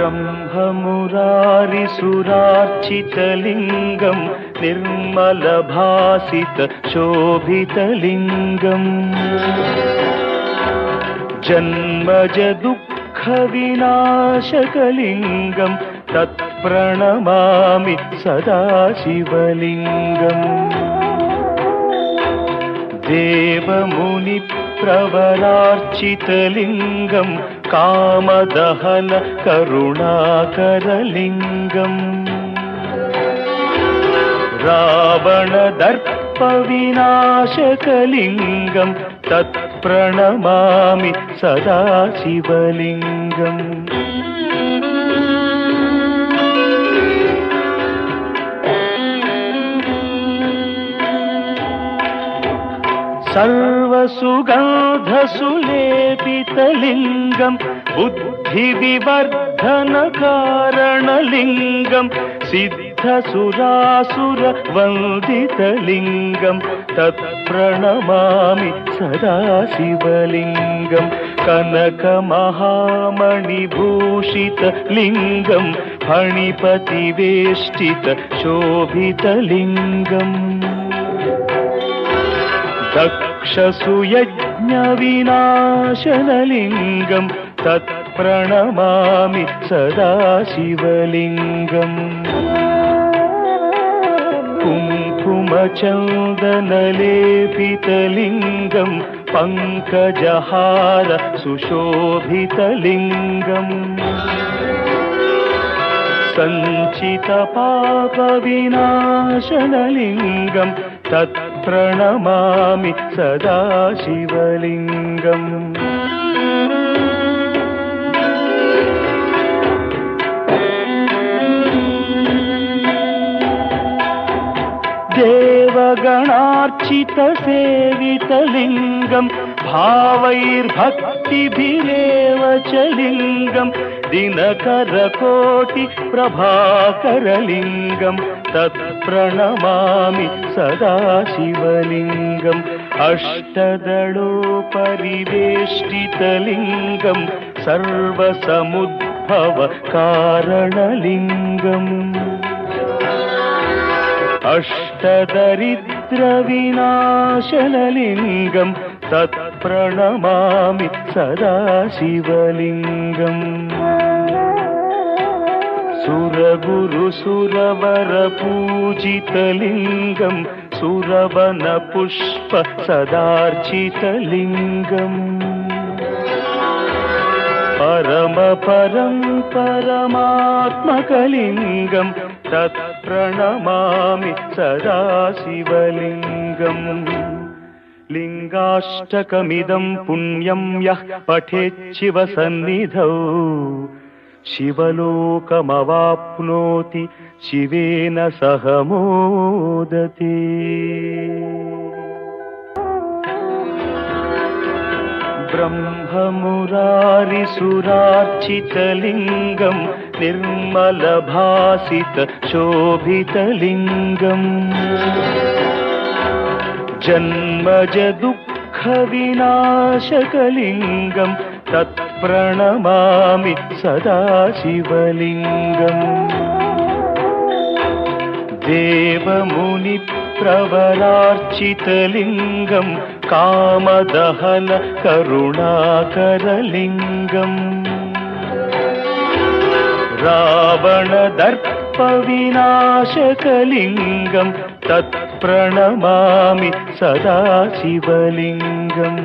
ब्रह्ममुरारिसुरार्चितलिङ्गं निर्मलभासितशोभितलिङ्गम् जन्मजदुःखविनाशकलिङ्गं तत्प्रणमामि सदा शिवलिङ्गम् देवमुनिप्रवरार्चितलिङ्गं कामदहन करुणाकरलिङ्गम् रावणदर्पविनाशकलिङ्गं तत्प्रणमामि सदा शिवलिङ्गम् सर्वसुगन्धसुलेपितलिङ्गं बुद्धिविवर्धनकारणलिङ्गं सिद्धसुरासुरवन्दितलिङ्गं तत्प्रणमामि सदा शिवलिङ्गं कनकमहामणिभूषितलिङ्गं फणिपतिवेष्टितशोभितलिङ्गम् दक्षसुयज्ञविनाशनलिङ्गं तत्प्रणमामि सदा शिवलिङ्गम् कुङ्कुमचन्दनलेपितलिङ्गं पङ्कजहार सुशोभितलिङ्गम् सञ्चितपापविनाशनलिङ्गं तत्प्रणमामि सदा शिवलिङ्गम् देवगणार्चितसेवितलिङ्गं भावैर्भक्तिभिरेव च लिङ्गं दिनकरकोटिप्रभाकरलिङ्गं तत्प्रणमामि सदा शिवलिङ्गम् अष्टदलोपरिवेष्टितलिङ्गं सर्वसमुद्भवकारणलिङ्गम् अष्टदरिद्रविनाशनलिङ्गं तत्प्रणमामि सदा शिवलिङ्गम् सुरगुरुसुरवरपूजितलिङ्गं सुरवनपुष्प सदार्चितलिङ्गम् परमात्मकलिङ्गं तत्प्रणमामि सदा शिवलिङ्गम् लिङ्गाष्टकमिदं पुण्यं यः पठेच्छिवसन्निधौ शिवलोकमवाप्नोति शिवेन सह मोदते। ब्रह्ममुरारिसुरार्चितलिङ्गं निर्मलभासितशोभितलिङ्गम् जन्मजदुःखविनाशकलिङ्गं तत्प्रणमामि सदा शिवलिङ्गम् देवमुनिप्रवरार्चितलिङ्गं कामदहन करुणाकरलिङ्गम् रावणदर्पविनाशकलिङ्गं तत्प्रणमामि सदा शिवलिङ्गम्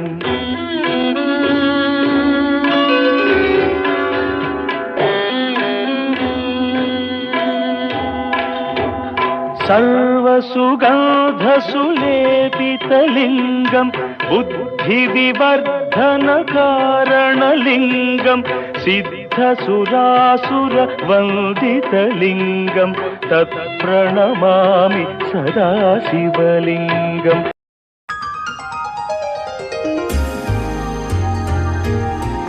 सर्वसुगन्धसुलेपितलिङ्गं बुद्धिविवर्धनकारणलिङ्गं सिद्धसुरासुरवन्दितलिङ्गं तत्प्रणमामि सदा शिवलिङ्गम्